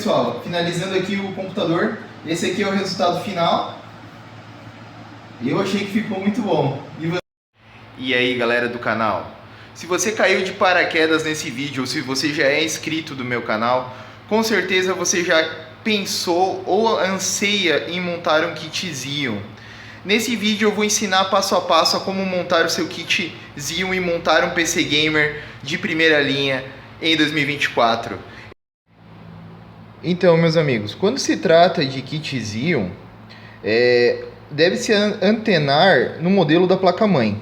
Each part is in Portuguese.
Pessoal, finalizando aqui o computador, esse aqui é o resultado final. E eu achei que ficou muito bom. E aí, galera do canal? Se você caiu de paraquedas nesse vídeo ou se você já é inscrito do meu canal, com certeza você já pensou ou anseia em montar um kit Xeon. Nesse vídeo eu vou ensinar passo a passo a como montar o seu kit Xeon e montar um PC Gamer de primeira linha em 2024. Então, meus amigos, quando se trata de kit Xeon, deve-se antenar no modelo da placa-mãe.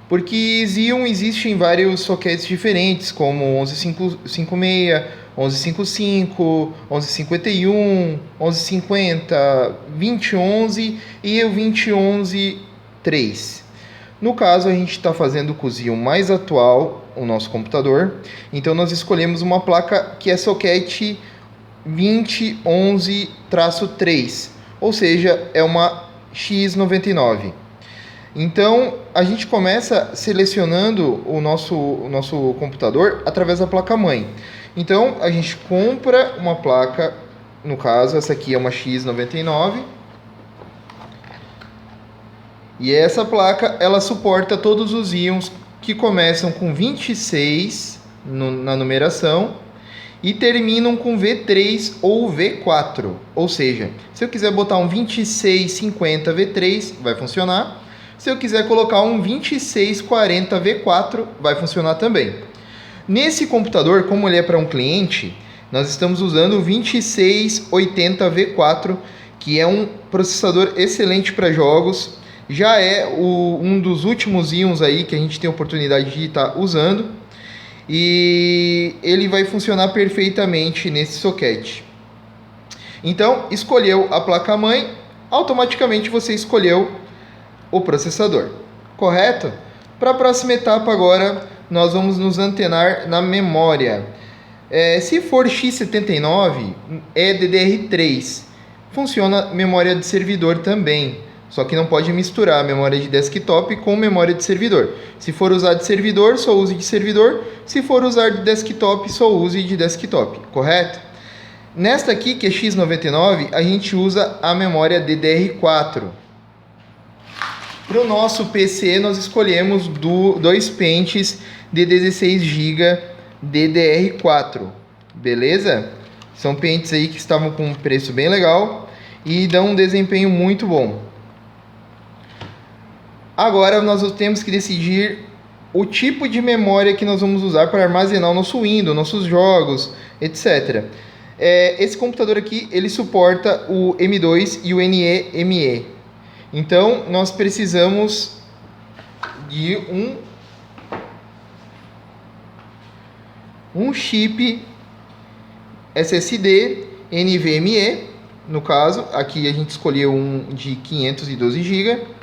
Porque Xeon existe em vários sockets diferentes, como 1156, 1155, 1151, 1150, 2011 e o 2011-3. No caso, a gente está fazendo com o Xeon mais atual, o nosso computador. Então, nós escolhemos uma placa que é socket 2011-3, ou seja, é uma X99. Então, a gente começa selecionando o nosso computador através da placa-mãe. Então, a gente compra uma placa, no caso, essa aqui é uma X99. E essa placa, ela suporta todos os íons que começam com 26 na numeração e terminam com V3 ou V4. Ou seja, se eu quiser botar um 2650 V3, vai funcionar. Se eu quiser colocar um 2640 V4, vai funcionar também. Nesse computador, como ele é para um cliente, nós estamos usando o 2680 V4, que é um processador excelente para jogos. Já é um dos últimos íons aí que a gente tem a oportunidade de estar usando. E ele vai funcionar perfeitamente nesse socket. Então, escolheu a placa-mãe, automaticamente você escolheu o processador, correto? Para a próxima etapa agora, nós vamos nos antenar na memória. Se for X79, é DDR3. Funciona memória de servidor também. Só que não pode misturar memória de desktop com memória de servidor. Se for usar de servidor, só use de servidor. Se for usar de desktop, só use de desktop, correto? Nesta aqui, que é X99, a gente usa a memória DDR4. Para o nosso PC, nós escolhemos dois pentes de 16 GB DDR4. Beleza? São pentes aí que estavam com um preço bem legal e dão um desempenho muito bom. Agora nós temos que decidir o tipo de memória que nós vamos usar para armazenar o nosso Windows, nossos jogos, etc. Esse computador aqui, ele suporta o M2 e o NVMe. Então, nós precisamos de um chip SSD NVMe. No caso, aqui a gente escolheu um de 512 GB.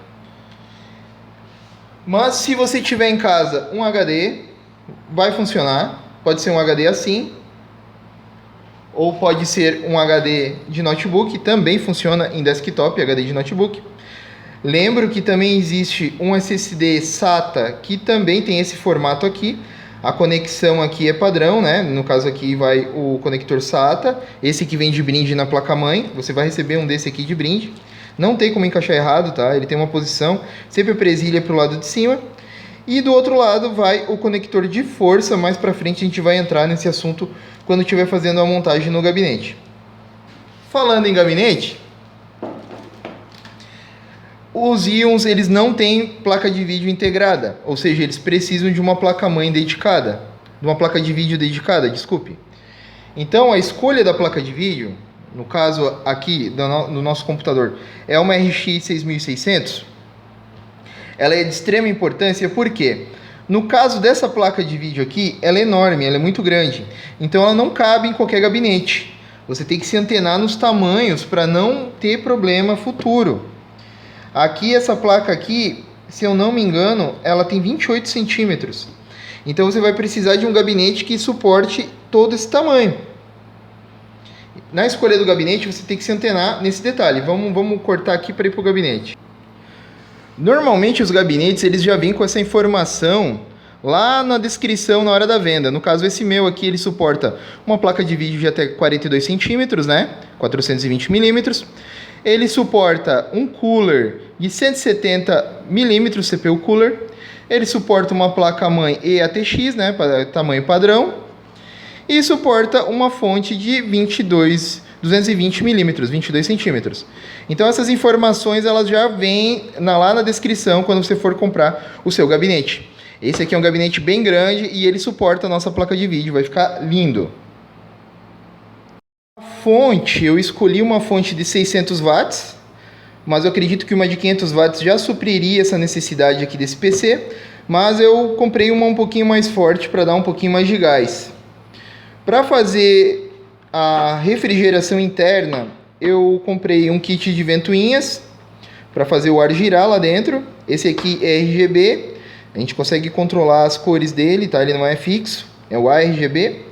Mas se você tiver em casa um HD, vai funcionar. Pode ser um HD assim, ou pode ser um HD de notebook, também funciona em desktop, HD de notebook. Lembro que também existe um SSD SATA que também tem esse formato aqui. A conexão aqui é padrão, né? No caso aqui vai o conector SATA. Esse que vem de brinde na placa-mãe. Você vai receber um desse aqui de brinde. Não tem como encaixar errado, tá? Ele tem uma posição, sempre a presilha para o lado de cima. E do outro lado vai o conector de força. Mais para frente a gente vai entrar nesse assunto quando estiver fazendo a montagem no gabinete. Falando em gabinete, os íons, eles não têm placa de vídeo integrada, ou seja, eles precisam de uma placa-mãe dedicada, de uma placa de vídeo dedicada, desculpe. Então, a escolha da placa de vídeo, no caso aqui no nosso computador, é uma RX 6600. Ela é de extrema importância porque, no caso dessa placa de vídeo aqui, ela é enorme, ela é muito grande, então ela não cabe em qualquer gabinete. Você tem que se antenar nos tamanhos para não ter problema futuro. Aqui, essa placa aqui, se eu não me engano, ela tem 28 centímetros. Então você vai precisar de um gabinete que suporte todo esse tamanho. Na escolha do gabinete, você tem que se antenar nesse detalhe. Vamos cortar aqui para ir para o gabinete. Normalmente os gabinetes eles já vêm com essa informação lá na descrição na hora da venda. No caso, esse meu aqui, ele suporta uma placa de vídeo de até 42 centímetros, né? 420 milímetros. Ele suporta um cooler de 170 milímetros, CPU cooler. Ele suporta uma placa-mãe eATX, né? Tamanho padrão. E suporta uma fonte de 220 milímetros, 22 centímetros. Então essas informações elas já vêm lá na descrição quando você for comprar o seu gabinete. Esse aqui é um gabinete bem grande e ele suporta a nossa placa de vídeo, vai ficar lindo. A fonte, eu escolhi uma fonte de 600 watts, mas eu acredito que uma de 500 watts já supriria essa necessidade aqui desse PC, mas eu comprei uma um pouquinho mais forte para dar um pouquinho mais de gás. Para fazer a refrigeração interna, eu comprei um kit de ventoinhas para fazer o ar girar lá dentro. Esse aqui é RGB, a gente consegue controlar as cores dele, tá? Ele não é fixo, é o ARGB.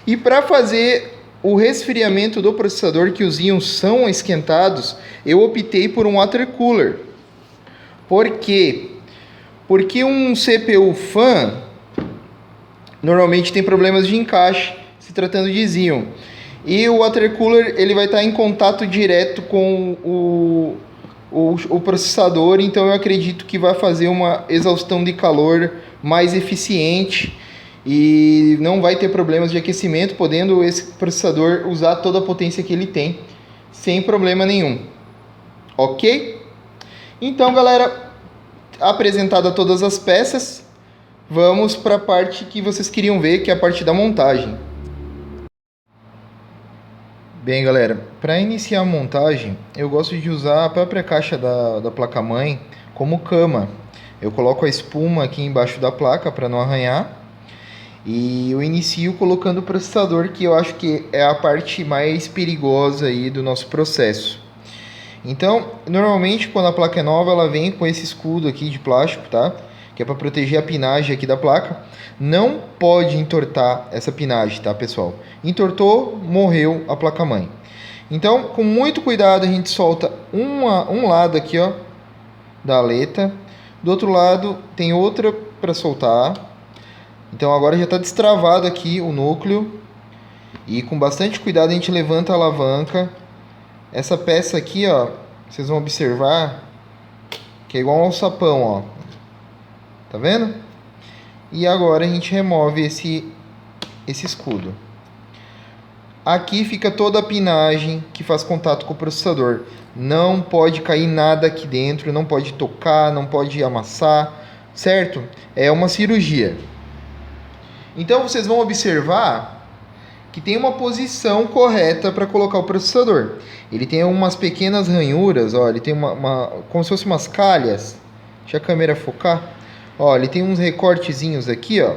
E para fazer o resfriamento do processador, que os íons são esquentados, eu optei por um water cooler. Por quê? Porque um CPU fan normalmente tem problemas de encaixe se tratando de Xeon. E o water cooler ele vai estar em contato direto com o processador, então eu acredito que vai fazer uma exaustão de calor mais eficiente e não vai ter problemas de aquecimento, podendo esse processador usar toda a potência que ele tem sem problema nenhum. Ok? Então, galera, apresentada todas as peças, vamos para a parte que vocês queriam ver, que é a parte da montagem. Bem, galera, para iniciar a montagem, eu gosto de usar a própria caixa da placa-mãe como cama. Eu coloco a espuma aqui embaixo da placa para não arranhar. E eu inicio colocando o processador, que eu acho que é a parte mais perigosa aí do nosso processo. Então, normalmente quando a placa é nova, ela vem com esse escudo aqui de plástico, tá? Que é para proteger a pinagem aqui da placa. Não pode entortar essa pinagem, tá, pessoal? Entortou, morreu a placa-mãe. Então, com muito cuidado, a gente solta um lado aqui, ó, da aleta. Do outro lado, tem outra para soltar. Então, agora já está destravado aqui o núcleo. E com bastante cuidado, a gente levanta a alavanca. Essa peça aqui, ó, vocês vão observar que é igual um alçapão, ó. Tá vendo? E agora a gente remove esse escudo. Aqui fica toda a pinagem que faz contato com o processador. Não pode cair nada aqui dentro, não pode tocar, não pode amassar, certo? É uma cirurgia. Então vocês vão observar que tem uma posição correta para colocar o processador. Ele tem umas pequenas ranhuras, ó, ele tem como se fossem umas calhas. Deixa a câmera focar. Ó, ele tem uns recortezinhos aqui, ó,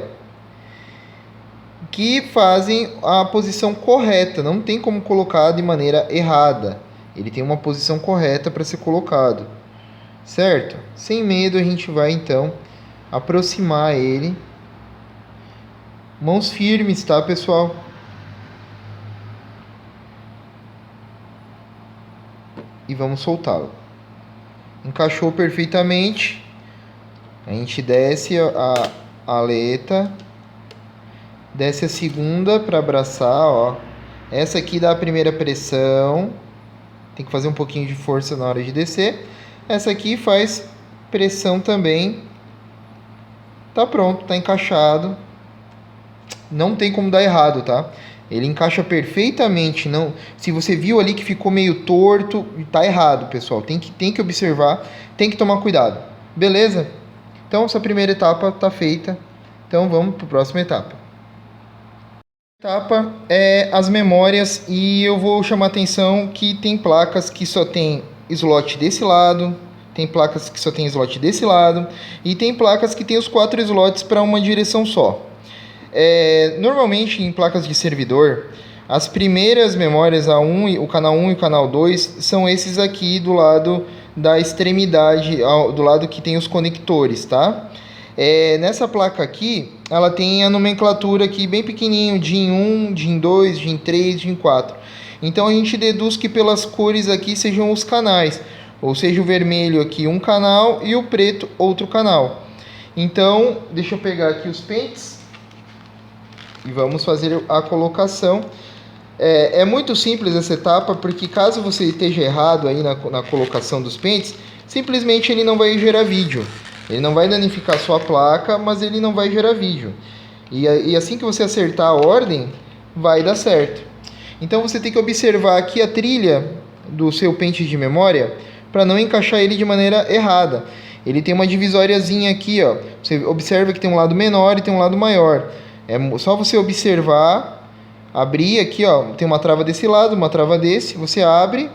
que fazem a posição correta. Não tem como colocar de maneira errada. Ele tem uma posição correta para ser colocado, certo? Sem medo, a gente vai então aproximar ele. Mãos firmes, tá, pessoal? E vamos soltá-lo. Encaixou perfeitamente. A gente desce a aleta, desce a segunda para abraçar, ó. Essa aqui dá a primeira pressão. Tem que fazer um pouquinho de força na hora de descer. Essa aqui faz pressão também. Tá pronto, tá encaixado. Não tem como dar errado, tá? Ele encaixa perfeitamente. Não, se você viu ali que ficou meio torto, tá errado, pessoal. Tem que observar, tem que tomar cuidado. Beleza? Então, essa primeira etapa tá feita. Então, vamos para a próxima etapa. A etapa é as memórias, e eu vou chamar a atenção que tem placas que só tem slot desse lado, tem placas que só tem slot desse lado, e tem placas que tem os 4 slots para uma direção só. Normalmente em placas de servidor, as primeiras memórias, o canal 1 e o canal 2, são esses aqui do lado da extremidade, do lado que tem os conectores, tá? Nessa placa aqui, ela tem a nomenclatura aqui bem pequenininho, DIN 1, DIN 2, DIN 3, DIN 4. Então a gente deduz que pelas cores aqui sejam os canais, ou seja, o vermelho aqui um canal e o preto outro canal. Então, deixa eu pegar aqui os pentes e vamos fazer a colocação. É muito simples essa etapa, porque caso você esteja errado aí na colocação dos pentes, simplesmente ele não vai gerar vídeo. Ele não vai danificar sua placa, mas ele não vai gerar vídeo. E assim que você acertar a ordem, vai dar certo. Então você tem que observar aqui a trilha do seu pente de memória para não encaixar ele de maneira errada. Ele tem uma divisóriazinha aqui, ó. Você observa que tem um lado menor e tem um lado maior. É só você observar, abrir aqui, ó. Tem uma trava desse lado, uma trava desse. Você abre,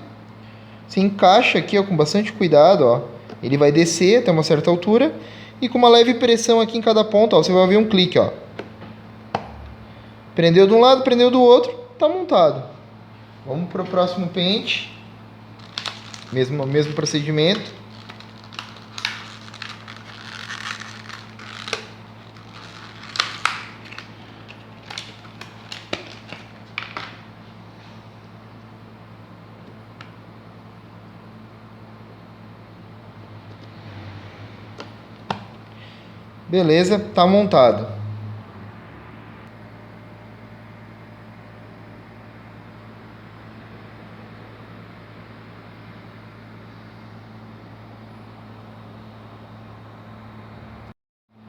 você encaixa aqui, ó, com bastante cuidado, ó. Ele vai descer até uma certa altura e com uma leve pressão aqui em cada ponta, ó, você vai ouvir um clique, ó. Prendeu de um lado, prendeu do outro, tá montado. Vamos para o próximo pente. Mesmo procedimento. Beleza, tá montado.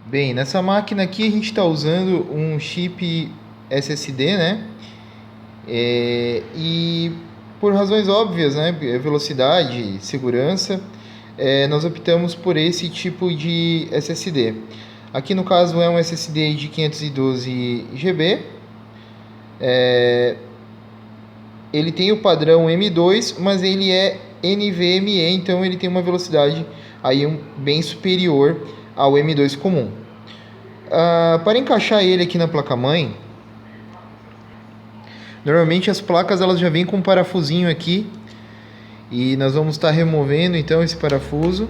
Bem, nessa máquina aqui a gente está usando um chip SSD, né? E por razões óbvias, né? Velocidade, segurança, nós optamos por esse tipo de SSD. Aqui no caso é um SSD de 512 GB. Ele tem o padrão M2, mas ele é NVMe, então ele tem uma velocidade aí bem superior ao M2 comum. Para encaixar ele aqui na placa-mãe, normalmente as placas elas já vêm com um parafusinho aqui e nós vamos estar removendo então esse parafuso.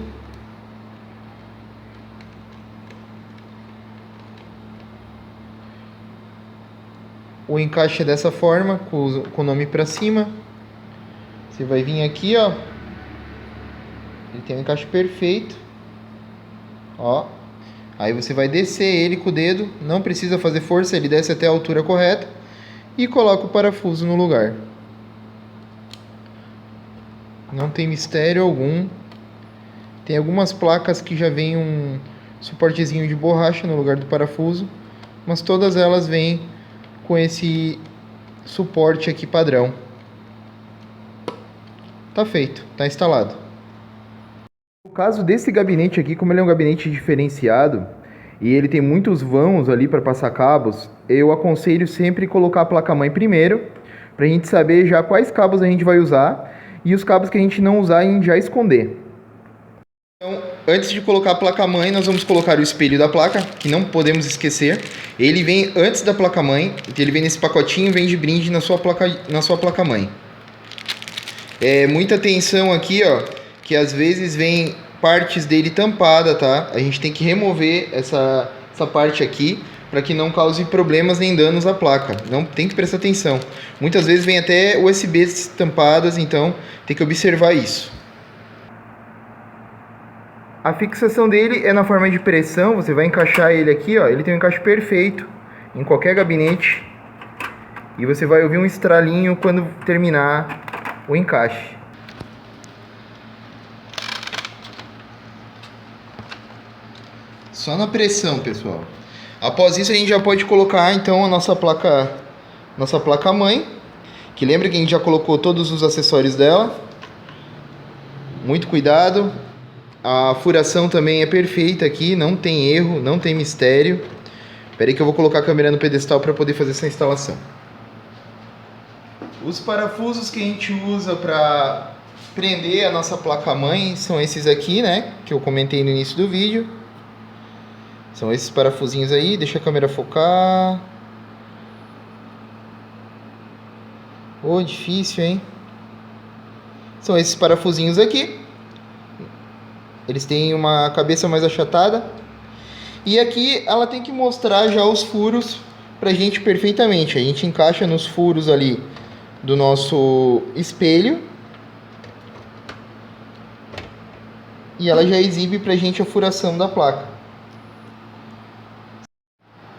O encaixe é dessa forma, com o nome para cima. Você vai vir aqui, ó. Ele tem um encaixe perfeito. Ó. Aí você vai descer ele com o dedo, não precisa fazer força, ele desce até a altura correta e coloca o parafuso no lugar. Não tem mistério algum. Tem algumas placas que já vem um suportezinho de borracha no lugar do parafuso, mas todas elas vêm com esse suporte aqui padrão. Tá feito, tá instalado. No caso desse gabinete aqui, como ele é um gabinete diferenciado e ele tem muitos vãos ali para passar cabos, eu aconselho sempre colocar a placa-mãe primeiro, para a gente saber já quais cabos a gente vai usar e os cabos que a gente não usar a gente já esconder. Então, antes de colocar a placa-mãe, nós vamos colocar o espelho da placa, que não podemos esquecer. Ele vem antes da placa-mãe, ele vem nesse pacotinho, vem de brinde na sua placa-mãe. Muita atenção aqui, ó, que às vezes vem partes dele tampada, tá? A gente tem que remover essa parte aqui para que não cause problemas nem danos à placa. Não tem que prestar atenção. Muitas vezes vem até USBs tampadas, então tem que observar isso. A fixação dele é na forma de pressão, você vai encaixar ele aqui, ó, ele tem um encaixe perfeito em qualquer gabinete. E você vai ouvir um estralinho quando terminar o encaixe. Só na pressão, pessoal. Após isso a gente já pode colocar então a nossa placa mãe, que lembra que a gente já colocou todos os acessórios dela. Muito cuidado. A furação também é perfeita aqui, não tem erro, não tem mistério. Espera aí que eu vou colocar a câmera no pedestal para poder fazer essa instalação. Os parafusos que a gente usa para prender a nossa placa-mãe são esses aqui, né? Que eu comentei no início do vídeo. São esses parafusinhos aí, deixa a câmera focar. Oh, difícil, hein? São esses parafusinhos aqui. Eles têm uma cabeça mais achatada. E aqui ela tem que mostrar já os furos pra gente perfeitamente. A gente encaixa nos furos ali do nosso espelho. E ela já exibe pra gente a furação da placa.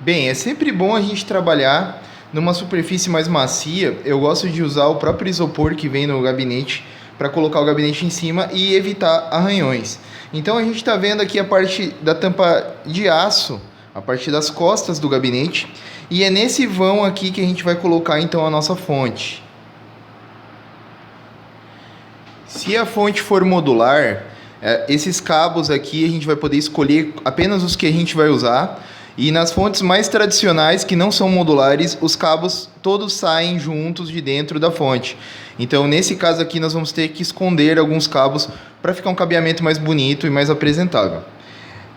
Bem, é sempre bom a gente trabalhar numa superfície mais macia. Eu gosto de usar o próprio isopor que vem no gabinete para colocar o gabinete em cima e evitar arranhões. Então a gente está vendo aqui a parte da tampa de aço, a parte das costas do gabinete, e é nesse vão aqui que a gente vai colocar então a nossa fonte. Se a fonte for modular, esses cabos aqui a gente vai poder escolher apenas os que a gente vai usar. E nas fontes mais tradicionais, que não são modulares, os cabos todos saem juntos de dentro da fonte. Então, nesse caso aqui, nós vamos ter que esconder alguns cabos para ficar um cabeamento mais bonito e mais apresentável.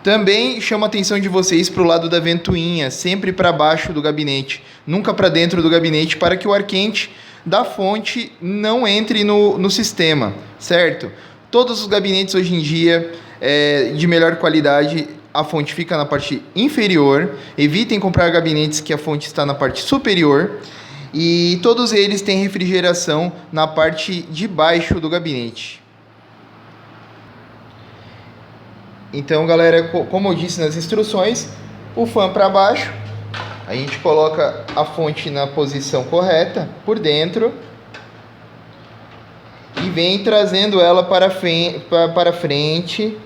Também chamo a atenção de vocês para o lado da ventoinha, sempre para baixo do gabinete, nunca para dentro do gabinete, para que o ar quente da fonte não entre no sistema, certo? Todos os gabinetes hoje em dia de melhor qualidade, a fonte fica na parte inferior. Evitem comprar gabinetes que a fonte está na parte superior. E todos eles têm refrigeração na parte de baixo do gabinete. Então, galera, como eu disse nas instruções, o fan para baixo, a gente coloca a fonte na posição correta por dentro e vem trazendo ela para frente.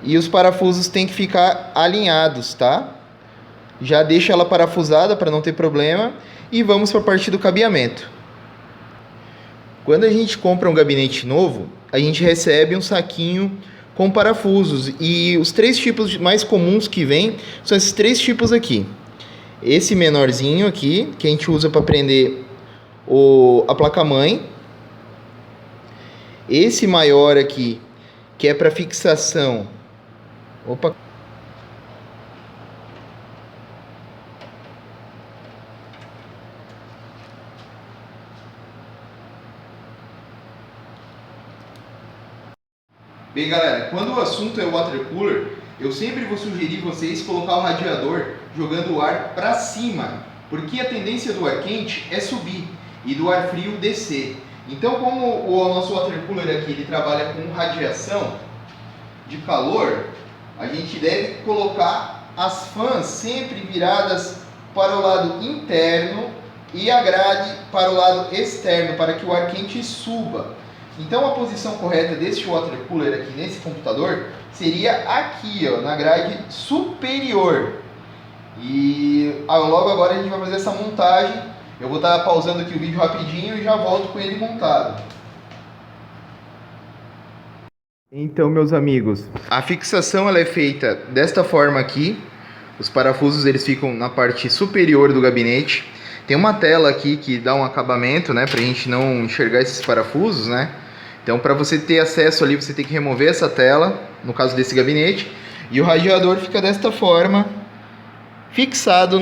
E os parafusos têm que ficar alinhados, tá? Já deixa ela parafusada para não ter problema. E vamos para a parte do cabeamento. Quando a gente compra um gabinete novo, a gente recebe um saquinho com parafusos. E os 3 tipos mais comuns que vem são esses 3 tipos aqui. Esse menorzinho aqui, que a gente usa para prender a placa-mãe. Esse maior aqui, que é para fixação. Opa! Bem, galera, quando o assunto é water cooler, eu sempre vou sugerir vocês colocar o radiador jogando o ar para cima, porque a tendência do ar quente é subir e do ar frio descer. Então, como o nosso water cooler aqui ele trabalha com radiação de calor, a gente deve colocar as fãs sempre viradas para o lado interno e a grade para o lado externo, para que o ar quente suba. Então a posição correta desse water cooler aqui nesse computador seria aqui, ó, na grade superior. E logo agora a gente vai fazer essa montagem. Eu vou estar pausando aqui o vídeo rapidinho e já volto com ele montado. Então, meus amigos, a fixação ela é feita desta forma aqui. Os parafusos eles ficam na parte superior do gabinete. Tem uma tela aqui que dá um acabamento, né, pra gente não enxergar esses parafusos, né? Então, para você ter acesso ali, você tem que remover essa tela, no caso desse gabinete. E o radiador fica desta forma, fixado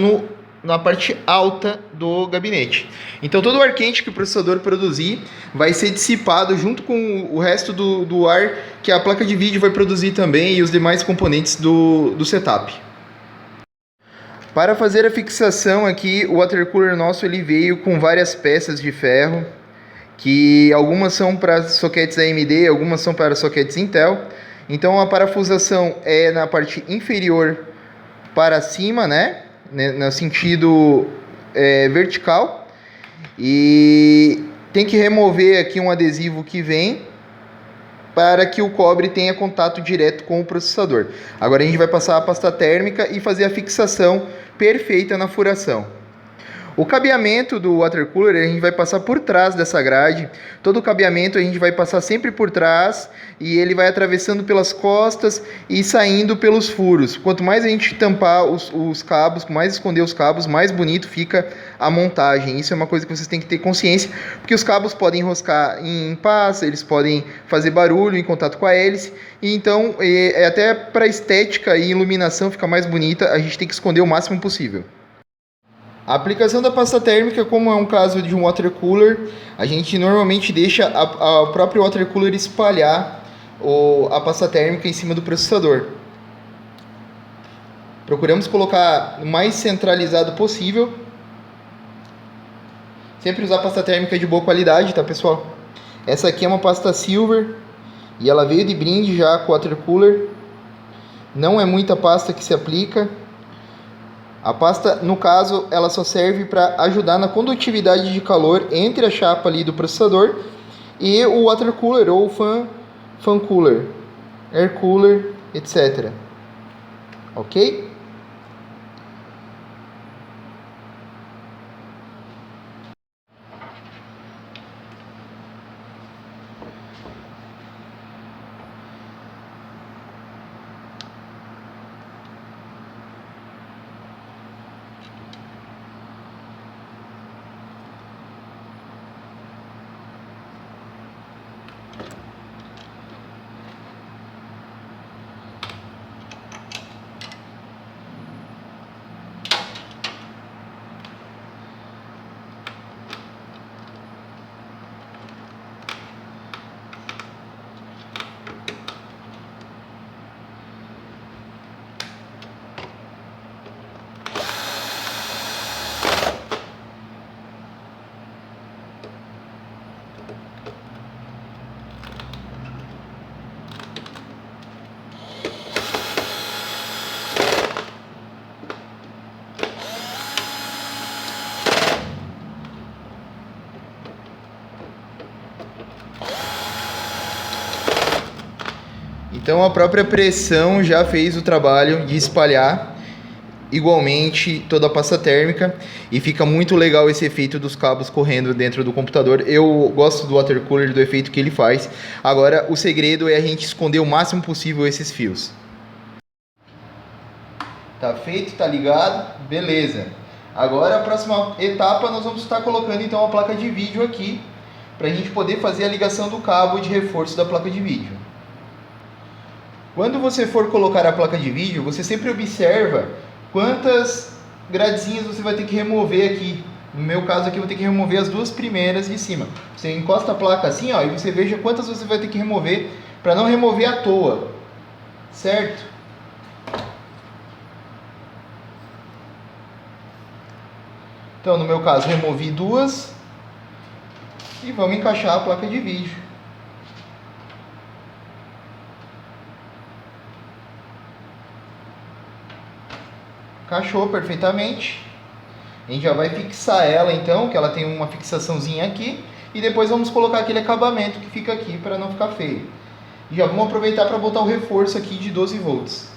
na parte alta do gabinete. Então todo o ar quente que o processador produzir vai ser dissipado junto com o resto do ar que a placa de vídeo vai produzir também e os demais componentes do setup. Para fazer a fixação aqui, o water cooler nosso ele veio com várias peças de ferro, que algumas são para soquetes AMD, algumas são para soquetes Intel. Então a parafusação é na parte inferior para cima, né? No sentido vertical, e tem que remover aqui um adesivo que vem para que o cobre tenha contato direto com o processador. Agora a gente vai passar a pasta térmica e fazer a fixação perfeita na furação. O cabeamento do water cooler a gente vai passar por trás dessa grade. Todo o cabeamento a gente vai passar sempre por trás e ele vai atravessando pelas costas e saindo pelos furos. Quanto mais a gente tampar os cabos, mais esconder os cabos, mais bonito fica a montagem. Isso é uma coisa que vocês têm que ter consciência, porque os cabos podem enroscar em passa, eles podem fazer barulho em contato com a hélice. E então, até para estética e iluminação ficar mais bonita, a gente tem que esconder o máximo possível. A aplicação da pasta térmica, como é um caso de um water cooler, a gente normalmente deixa a própria water cooler espalhar a pasta térmica em cima do processador. Procuramos colocar o mais centralizado possível. Sempre usar pasta térmica de boa qualidade, tá, pessoal? Essa aqui é uma pasta silver e ela veio de brinde já com o water cooler. Não é muita pasta que se aplica. A pasta, no caso, ela só serve para ajudar na condutividade de calor entre a chapa ali do processador e o water cooler ou fan cooler, air cooler, etc. Ok? Então a própria pressão já fez o trabalho de espalhar igualmente toda a pasta térmica e fica muito legal esse efeito dos cabos correndo dentro do computador. Eu gosto do water cooler, do efeito que ele faz. Agora o segredo é a gente esconder o máximo possível esses fios. Tá feito, tá ligado? Beleza. Agora a próxima etapa nós vamos estar colocando então a placa de vídeo aqui para a gente poder fazer a ligação do cabo de reforço da placa de vídeo. Quando você for colocar a placa de vídeo, você sempre observa quantas gradezinhas você vai ter que remover aqui. No meu caso aqui eu vou ter que remover as duas primeiras de cima. Você encosta a placa assim, ó, e você veja quantas você vai ter que remover para não remover à toa. Certo? Então no meu caso removi duas e vamos encaixar a placa de vídeo. Encaixou perfeitamente. A gente já vai fixar ela então, que ela tem uma fixaçãozinha aqui. E depois vamos colocar aquele acabamento que fica aqui para não ficar feio. E já vamos aproveitar para botar o reforço aqui de 12 volts.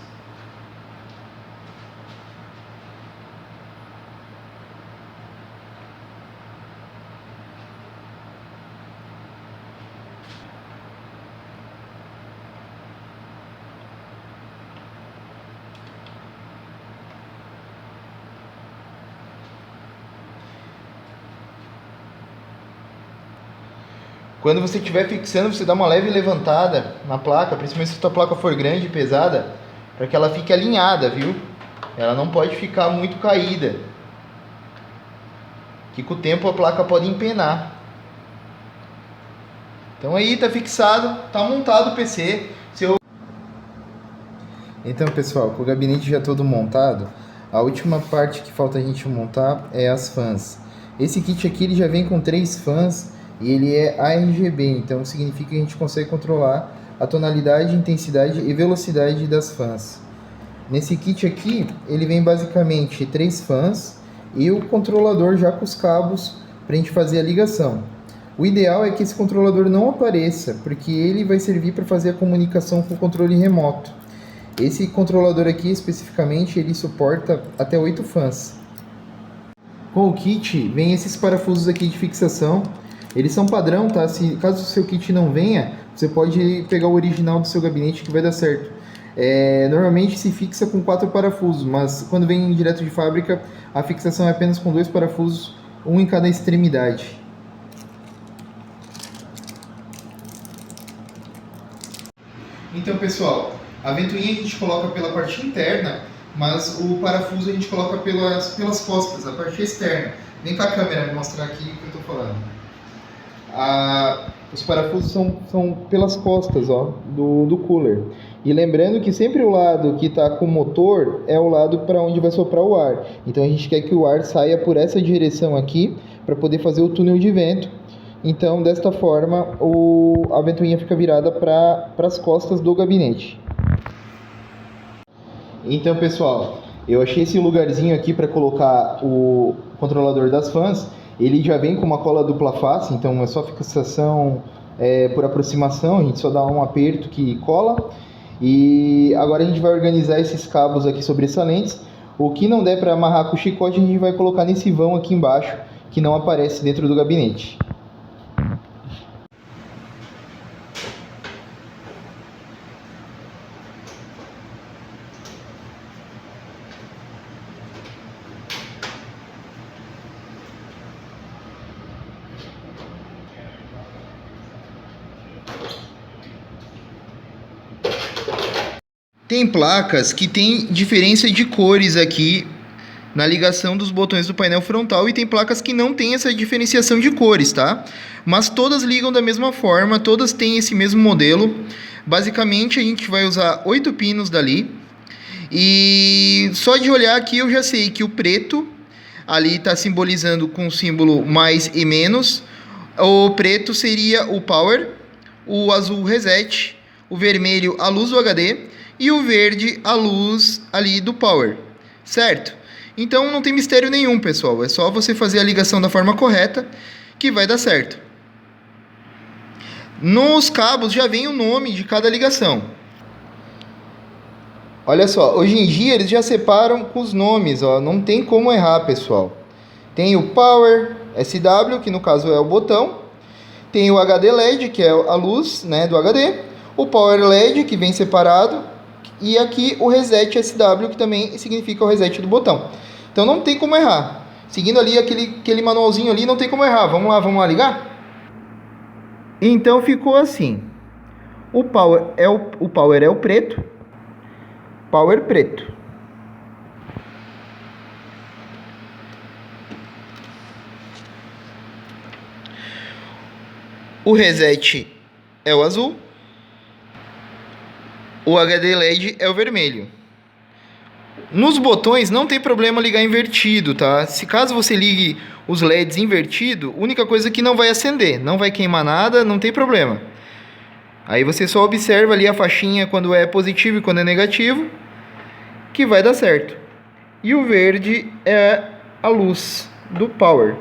Quando você estiver fixando, você dá uma leve levantada na placa, principalmente se a tua placa for grande e pesada, para que ela fique alinhada, viu? Ela não pode ficar muito caída, que com o tempo a placa pode empenar. Então aí tá fixado, tá montado o PC. Então pessoal, com o gabinete já todo montado, a última parte que falta a gente montar é as fãs. Esse kit aqui ele já vem com 3 fãs e ele é ARGB, então significa que a gente consegue controlar a tonalidade, intensidade e velocidade das fãs. Nesse kit aqui, ele vem basicamente 3 fãs e o controlador já com os cabos para a gente fazer a ligação. O ideal é que esse controlador não apareça, porque ele vai servir para fazer a comunicação com o controle remoto. Esse controlador aqui especificamente, ele suporta até 8 fãs. Com o kit, vem esses parafusos aqui de fixação. Eles são padrão, tá? Caso o seu kit não venha, você pode pegar o original do seu gabinete que vai dar certo. Normalmente se fixa com 4 parafusos, mas quando vem direto de fábrica, a fixação é apenas com 2 parafusos, um em cada extremidade. Então pessoal, a ventoinha a gente coloca pela parte interna, mas o parafuso a gente coloca pelas costas, a parte externa. Vem com a câmera me mostrar aqui o que eu estou falando. Os parafusos são pelas costas, ó, do cooler. E lembrando que sempre o lado que está com o motor é o lado para onde vai soprar o ar. Então a gente quer que o ar saia por essa direção aqui para poder fazer o túnel de vento. Então desta forma a ventoinha fica virada para as costas do gabinete. Então, pessoal, eu achei esse lugarzinho aqui para colocar o controlador das fãs. Ele já vem com uma cola dupla face, então é só fixação por aproximação, a gente só dá um aperto que cola. E agora a gente vai organizar esses cabos aqui sobressalentes. O que não der para amarrar com o chicote, a gente vai colocar nesse vão aqui embaixo, que não aparece dentro do gabinete. Tem placas que tem diferença de cores aqui na ligação dos botões do painel frontal e tem placas que não tem essa diferenciação de cores, tá? Mas todas ligam da mesma forma, todas têm esse mesmo modelo. Basicamente a gente vai usar 8 pinos dali e só de olhar aqui eu já sei que o preto ali está simbolizando com o símbolo mais e menos. O preto seria o power, o azul o reset, o vermelho a luz do HD e o verde a luz ali do power, certo? Então não tem mistério nenhum, pessoal, é só você fazer a ligação da forma correta que vai dar certo. Nos cabos já vem o nome de cada ligação. Olha só, hoje em dia eles já separam com os nomes, ó, não tem como errar, pessoal. Tem o Power SW, que no caso é o botão. Tem o HD LED, que é a luz, né, do HD. O Power LED, que vem separado. E aqui o Reset SW, que também significa o reset do botão. Então não tem como errar. Seguindo ali aquele manualzinho ali, não tem como errar. Vamos lá ligar? Então ficou assim. O Power é o preto. Power preto. O Reset é o azul. O HD LED é o vermelho. Nos botões não tem problema ligar invertido, tá? Se caso você ligue os LEDs invertido, a única coisa que não vai acender, não vai queimar nada, não tem problema. Aí você só observa ali a faixinha quando é positivo e quando é negativo, que vai dar certo. E o verde é a luz do power.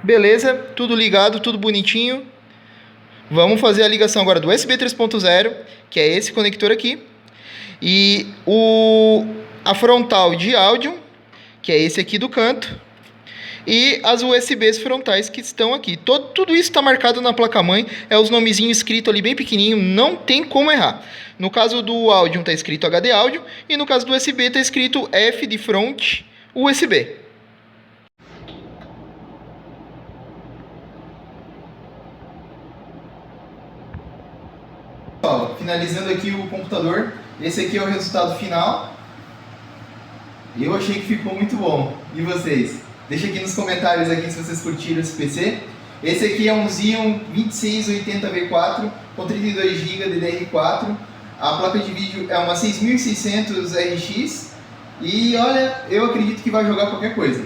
Beleza? Tudo ligado, tudo bonitinho. Vamos fazer a ligação agora do USB 3.0, que é esse conector aqui. E a frontal de áudio, que é esse aqui do canto. E as USBs frontais que estão aqui. Tudo isso está marcado na placa-mãe. É os nomezinhos escritos ali bem pequenininho. Não tem como errar. No caso do áudio está escrito HD áudio. E no caso do USB está escrito F de front USB. Finalizando aqui o computador, esse aqui é o resultado final. Eu achei que ficou muito bom. E vocês? Deixa aqui nos comentários aqui se vocês curtiram esse PC. Esse aqui é um Xeon 2680V4 com 32 GB de DDR4. A placa de vídeo é uma 6600 RX. E olha, eu acredito que vai jogar qualquer coisa.